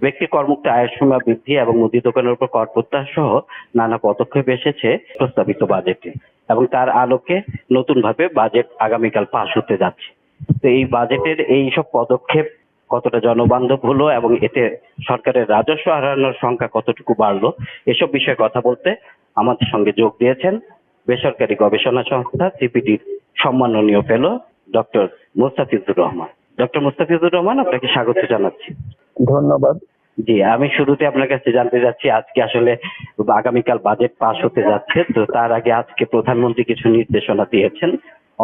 ব্যক্তি করমুক্ত আয়ের সীমা বৃদ্ধি এবং মুদি দোকানের উপর কর প্রত্যাহার সহ নানা পদক্ষেপ এসেছে প্রস্তাবিত বাজেটে এবং তার আলোকে নতুনভাবে বাজেট আগামীকাল পাস হতে যাচ্ছে। তো এই বাজেটের এইসব পদক্ষেপ কতটা জনবান্ধব হলো এবং এতে সরকারের রাজস্ব হারানোর সংখ্যা কতটুকু বাড়লো, এসব বিষয়ে কথা বলতে আমাদের সঙ্গে যোগ দিয়েছেন বেসরকারি গবেষণা সংস্থা সিপিডির সম্মাননীয় fellow doctor Mustafizur Rahman. Doctor Mustafizur Rahman, আপনাকে স্বাগত জানাচ্ছি। ধন্যবাদ। জি, আমি শুরুতে আপনার কাছে জানতে চাচ্ছি, আজকে আসলে আগামীকাল বাজেট পাস হতে যাচ্ছে, তো তার আগে আজকে প্রধানমন্ত্রী কিছু নির্দেশনা দিয়েছেন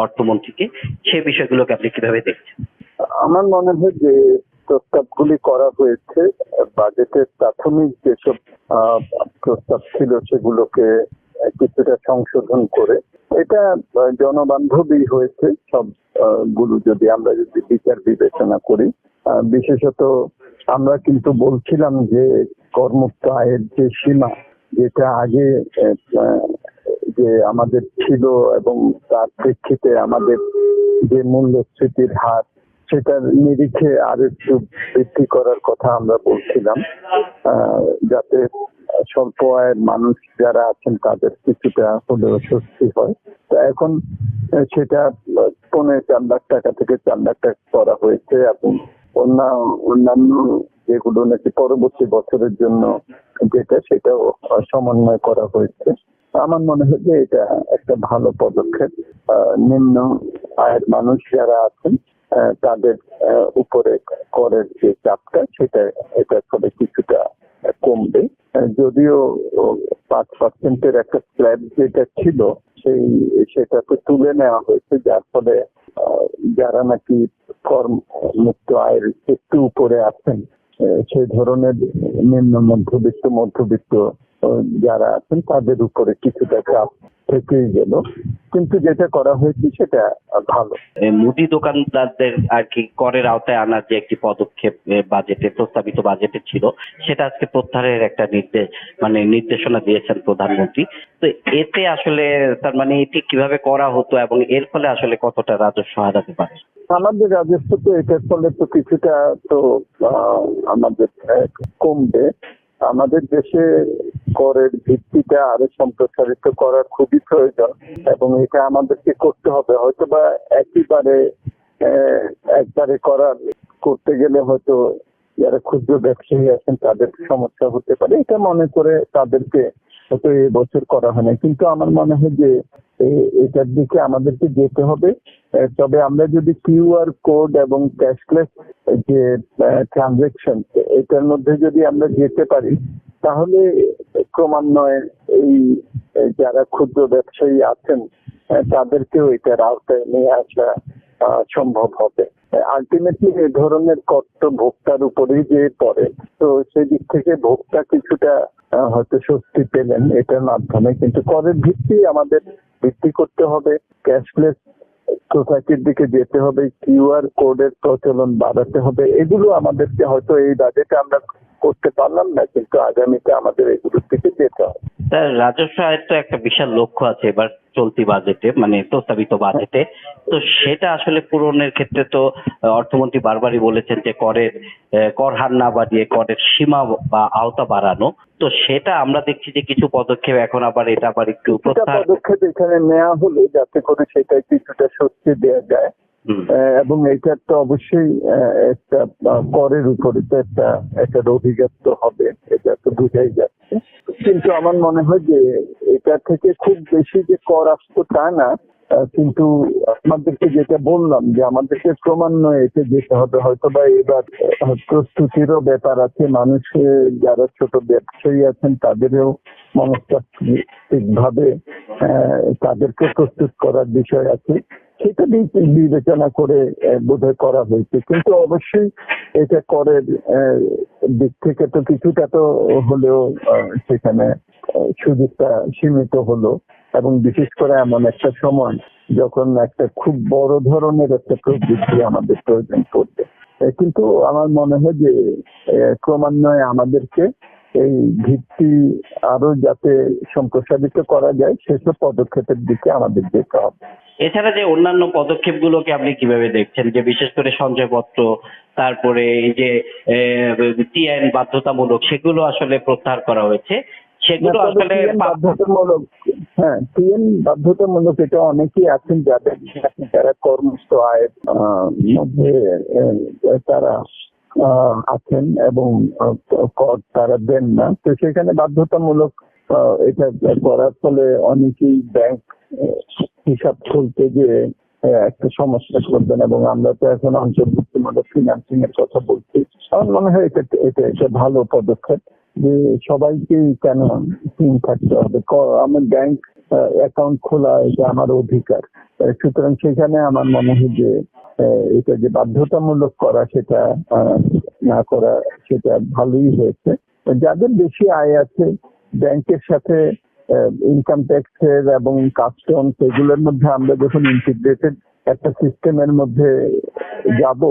অর্থমন্ত্রীকে, সে বিষয়গুলোকে আপনি কিভাবে দেখছেন? আমার মনে হয় যে প্রস্তাবগুলি করা হয়েছে, বাজেটের প্রাথমিক যেসব প্রস্তাব ছিল সেগুলোকে কিছুটা সংশোধন করে এটা জনবান্ধবই হয়েছে। সব গুলো যদি আমরা বিচার বিবেচনা করি, বিশেষত আমরা কিন্তু বলছিলাম যে করমুক্ত আয়ের যে সীমা, যেটা আগে যে আমাদের ছিল এবং তার প্রেক্ষিতে আমাদের যে মূল্যস্ফীতির হার, সেটার নিরিখে আরো একটু বৃদ্ধি করার কথা আমরা বলছিলাম, যাতে স্বল্প আয়ের মানুষ যারা আছেন তাদের কিছুটা হলেও স্বস্তি হয়। তো এখন সেটা 4.5 লাখ থেকে 4 লাখ টাকা করা হয়েছে এবং অন্যান্য যেগুলো নাকি পরবর্তী বছরের জন্য যেটা, সেটাও সমন্বয় করা হয়েছে। আমার মনে হয় যে এটা একটা ভালো পদক্ষেপ। নিম্ন আয়ের মানুষ যারা আছেন তাদের উপরে করের যে চাপটা, সেটা এটার ফলে কিছুটা কমবে। যদিও 5% একটা স্ল্যাব যেটা ছিল সেটাকে তুলে নেওয়া হয়েছে, যার ফলে যারা নাকি কর মুক্ত আয়ের একটু উপরে আছেন সেই ধরনের নিম্ন মধ্যবিত্ত যারা আছেন তাদের উপরে কিছুটা চাপ থেকেই গেল, কিন্তু যেটা করা হয়েছে সেটা ভালো। মুদি দোকানদারদের আর কি করের আওতায় আনার যে একটি পদক্ষেপ বাজেটে প্রস্তাবিত বাজেটে ছিল, সেটা আজকে প্রত্যাহারের একটা নির্দেশনা দিয়েছেন প্রধানমন্ত্রী। তো এতে আসলে তার মানে এটি কিভাবে করা হতো এবং এর ফলে আসলে কতটা রাজস্ব হারাতে পারে? আমাদের রাজস্ব তো এটার ফলে তো কিছুটা তো আমাদের কমবে। আমাদের দেশে করের ভিত্তিটা আরো সম্প্রসারিত করার খুবই প্রয়োজন এবং এটা আমাদেরকে করতে হবে। হয়তো বা একবারে করতে গেলে হয়তো যারা ক্ষুদ্র ব্যবসায়ী আছেন তাদের সমস্যা হতে পারে, এটা মনে করে তাদেরকে হয়তো এবছর করা হয় না। কিন্তু আমার মনে হয় যে এটার দিকে আমাদেরকে যেতে হবে। তবে আমরা যদি কিউআর কোড এবং ক্যাশলেস যে ট্রানজেকশন, এটার মধ্যে যদি আমরা যেতে পারি, তাহলে ক্রমান্বয়ে এই যারা ক্ষুদ্র ব্যবসায়ী আছেন তাদেরকেও এটার আওতায় নিয়ে আসা সম্ভব হবে। আলটিমেটলি এই ধরনের কর তো ভোক্তার উপরেই যে পড়ে, তো সেদিক থেকে ভোক্তা কিছুটা হয়তো স্বস্তি পেলেন এটার মাধ্যমে। কিন্তু করের ভিত্তি আমাদের ভিত্তি করতে হবে, ক্যাশলেস সোসাইটির দিকে যেতে হবে, কিউআর কোডের প্রচলন বাড়াতে হবে। এগুলো আমাদেরকে হয়তো এই বাজেটে আমরা করতে পারলাম না, কিন্তু আগামীতে আমাদের এগুলোর দিকে যেতে হবে। রাজস্ব আয়ের তো একটা বিশাল লক্ষ্য আছে এবার চলতি বাজেটে, প্রস্তাবিত বাজেটে। তো সেটা আসলে পূরণের ক্ষেত্রে তো অর্থমন্ত্রী বারবারই বলেছেন যে কর হার না বাড়িয়ে করের সীমা বা আওতা বাড়ানো। তো সেটা আমরা দেখছি যে কিছু পদক্ষেপ এখন আবার একটু পদক্ষেপ এখানে নেওয়া হলো যাতে করে সেটা কিছুটা স্বস্তি দেওয়া যায়। এবং এটার তো অবশ্যই একটা করের উপরে তো একটা অভিজ্ঞতা হবে, এটা তো বুঝাই যাচ্ছে। কিন্তু আমার মনে হয় যে এটা থেকে খুব বেশি যে কর আসতো তা না, কিন্তু আমাদেরকে যেটা বললাম যে আমাদেরকে ক্রমান্বয়ে এতে যেতে হবে। হয়তো বা এবার প্রস্তুতিরও ব্যাপার আছে, মানুষের যারা ছোট ব্যবসায়ী আছেন তাদেরও মনস্তাত্ত্বিক ভাবে তাদেরকে প্রস্তুত করার বিষয় আছে, সেটা বিবেচনা করে বোধহয় করা হয়েছে। কিন্তু অবশ্যই এটা করের দিক থেকে তো কিছুটা তো হলেও সেখানে সুযোগটা সীমিত হলো, এবং বিশেষ করে এমন একটা সময় যখন একটা খুব বড় ধরনের একটা প্রবৃদ্ধি আমাদের প্রয়োজন পড়বে। কিন্তু আমার মনে হয় যে ক্রমান্বয়ে আমাদেরকে এই ভিত্তি আরো যাতে সম্প্রসারিত করা যায় সেসব পদক্ষেপের দিকে আমাদের যেতে হবে। এছাড়া যে অন্যান্য পদক্ষেপগুলোকে আপনি কিভাবে দেখছেন, যে বিশেষ করে সঞ্চয়পত্র, তারপরে এই যে টিআইএন বাধ্যতামূলক, সেগুলো আসলে প্রত্যাহার করা হয়েছে, সেগুলো আসলে বাধ্যতামূলক, হ্যাঁ টিএন বাধ্যতামূলক, এটা অনেকেই আছেন যারা কর্মস্থ আয়ের মধ্যে তারা আছেন এবং কর তারা দেন না, তো সেখানে বাধ্যতামূলক এটা করার ফলে অনেকেই ব্যাংক হিসাব খুলতে গিয়ে একটা সমস্যা করবেন, এবং আমরা তো এখন অন্তর্ভুক্তিমূলক ফিনান্সিং এর কথা বলছি। আমার মনে হয় এটা এটা একটা ভালো পদক্ষেপ যে সবাইকেই কেন টিম থাকতে হবে, আমার ব্যাংক অ্যাকাউন্ট খোলা এটা আমার অধিকার। সুতরাং সেখানে আমার মনে হয় যে এটা যে বাধ্যতামূলক করা সেটা না করা সেটা ভালোই হয়েছে। যাদের বেশি আয় আছে ব্যাংকের সাথে ইনকাম ট্যাক্সের এবং কাস্টমস এগুলোর মধ্যে আমরা যখন ইন্টিগ্রেটেড একটা সিস্টেমের মধ্যে যাব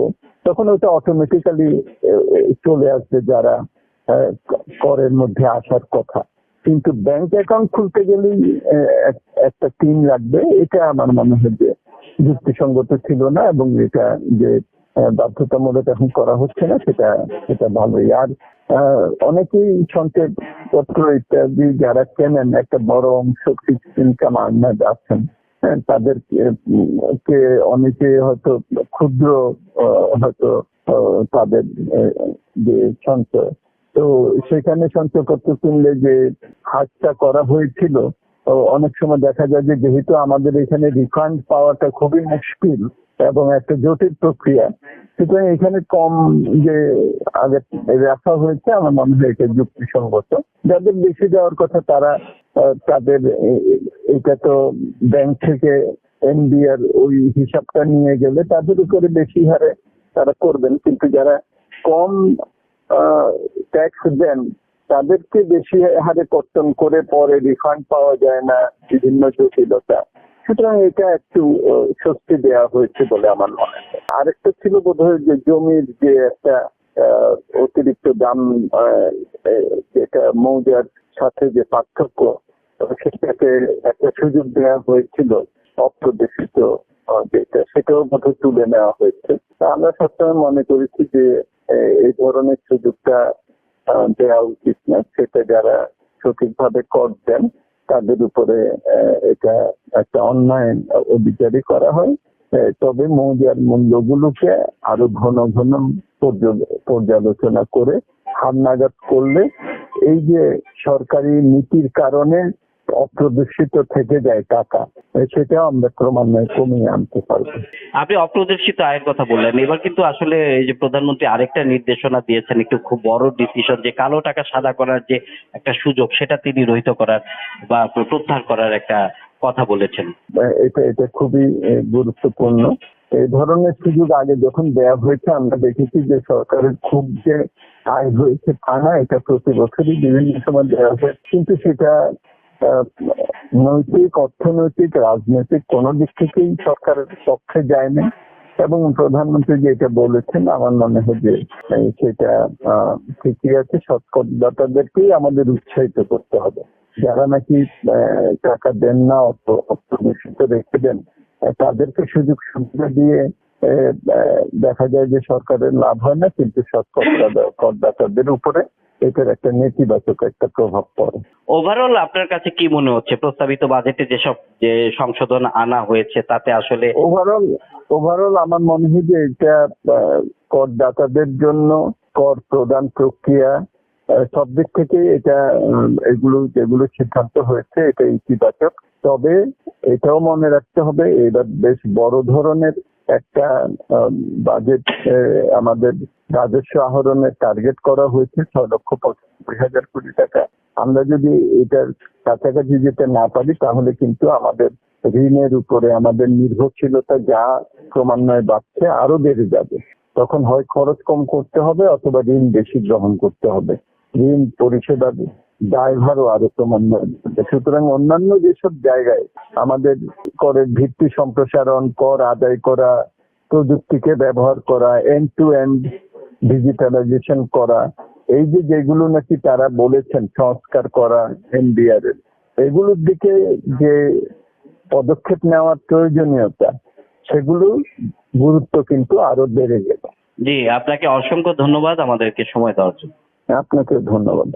তখন ওটা অটোমেটিক্যালি চলে আসবে যারা করের মধ্যে আসার কথা। কিন্তু ব্যাংক অ্যাকাউন্ট খুলতে গেলেই একটা টিম লাগবে, এটা আমার মনে হয় যে যুক্তিসঙ্গত ছিল না, এবং এটা যে বাধ্যতামূলক এখন করা হচ্ছে না সেটা ভালোই। আর অনেকেই সঞ্চয়পত্র ইত্যাদি যারা কেনেন একটা বড় অংশ ফিক্সড ইনকাম আর্নার আছেন, তাদেরকে অনেকে হয়তো ক্ষুদ্র হয়তো তাদের যে সঞ্চয়, তো সেখানে সঞ্চয়পত্র কিনলে যে হারটা করা হয়েছিল অনেক সময় দেখা যায় যে যেহেতু আমাদের এখানে রিফান্ড পাওয়াটা খুবই মুশকিল এবং একটা জটিল প্রক্রিয়া, সুতরাং এখানে কম যে আগে রাখা হয়েছে আমার মনে হয় এটা যুক্তিসঙ্গত। যাদের বেশি দেওয়ার কথা তারা তাদের এটা তো ব্যাংক থেকে এনবিআর ওই হিসাবটা নিয়ে গেলে তাদের উপরে বেশি হারে তারা করবেন, কিন্তু যারা কম ট্যাক্স দেন তাদেরকে বেশি হারে কর্তন করে পরে রিফান্ড পাওয়া যায় না, বিভিন্ন জটিলতা। সুতরাং এটা একটু স্বস্তি দেওয়া হয়েছে বলে আমার মনে হয়। আরেকটা ছিল বোধহয় যে জমির যে একটা অতিরিক্ত দাম, যেটা মৌজার সাথে যে পার্থক্য, সেটাকে একটা সুযোগ দেওয়া হয়েছিল অপ্রদর্শিত যেটা, সেটাও বোধহয় তুলে নেওয়া হয়েছে। আমরা সবসময় মনে করেছি যে এই ধরনের সুযোগটা দেওয়া উচিত না, সেটা যারা সঠিকভাবে কর দেন তাদের উপরে এটা একটা অন্যায় অবিচারই করা হয়। তবে মৌজার মূল্যগুলোকে আরো ঘন ঘন পর্যালোচনা করে হালনাগাদ করলে এই যে সরকারি নীতির কারণে অপ্রদর্শিত থেকে যায় টাকা, সেটাও আমরা ক্রমান্বয়ে কমিয়ে আনতে পারবো। আপনি অপ্রদর্শিত আয়ের কথা বললেন, এবার কিন্তু আসলে এই যে প্রধানমন্ত্রী আরেকটা নির্দেশনা দিয়েছেন, একটু খুব বড় ডিসিশন, যে কালো টাকা সাদা করার যে একটা সুযোগ সেটা তিনি রহিত করার বা প্রত্যাহার করার একটা কথা বলেছেন। এটা খুবই গুরুত্বপূর্ণ। এই ধরনের সুযোগ আগে যখন দেওয়া হয়েছে আমরা দেখেছি যে সরকারের খুব যে আয় হয়েছে তা না, এটা প্রতি বছরই বিভিন্ন সময় দেওয়া হয়, কিন্তু সেটা নৈতিক, অর্থনৈতিক, রাজনৈতিক কোন দিক থেকেই সরকারের পক্ষে যায় না। এবং প্রধানমন্ত্রী যেটা বলেছেন আমার মনে হয় যে সেটা ঠিকই আছে। সৎকর্মদাতাদেরকেই আমাদের উৎসাহিত করতে হবে, যারা নাকি টাকা দেন না, অপ্রদর্শিত রেখে দেন, তাদেরকে সুযোগ সুবিধা দিয়ে দেখা যায় যে সরকারের লাভ হয় না, কিন্তু করদাতাদের উপরে এটার একটা নেতিবাচক একটা প্রভাব পড়ে। ওভারঅল আপনার কাছে কি মনে হচ্ছে প্রস্তাবিত বাজেটে যেসব যে সংশোধন আনা হয়েছে তাতে আসলে? ওভারঅল আমার মনে হয় যে এটা করদাতাদের জন্য কর প্রদান প্রক্রিয়া সব দিক থেকে এটা যেগুলো সিদ্ধান্ত হয়েছে এটা ইতিবাচক। তবে এটাও মনে রাখতে হবে এবার বেশ বড় ধরনের একটা বাজেট আমাদের রাজস্ব আহরণের টার্গেট করা হয়েছে 6,95,000 কোটি টাকা। আমরা যদি এটার কাছাকাছি যেতে না পারি তাহলে কিন্তু আমাদের ঋণের উপরে আমাদের নির্ভরশীলতা যা ক্রমান্বয়ে বাড়ছে আরো বেড়ে যাবে। তখন হয় খরচ কম করতে হবে অথবা ঋণ বেশি গ্রহণ করতে হবে, ঋণ পরিষেবার দায়ভারও আরো ক্রমান্বয়ে। সুতরাং অন্যান্য যেসব জায়গায় আমাদের করের ভিত্তি সম্প্রসারণ, কর আদায় করা, প্রযুক্তিকে ব্যবহার করা, এন্ড টু এন্ড ডিজিটালাইজেশন করা, এই যে যেগুলো নাকি তারা বলেছেন সংস্কার করা এনবিআর এর, এগুলোর দিকে যে পদক্ষেপ নেওয়ার প্রয়োজনীয়তা, সেগুলো গুরুত্ব কিন্তু আরো বেড়ে গেল। জি, আপনাকে অসংখ্য ধন্যবাদ আমাদেরকে সময় দেওয়ার জন্য। আপনাকে ধন্যবাদ।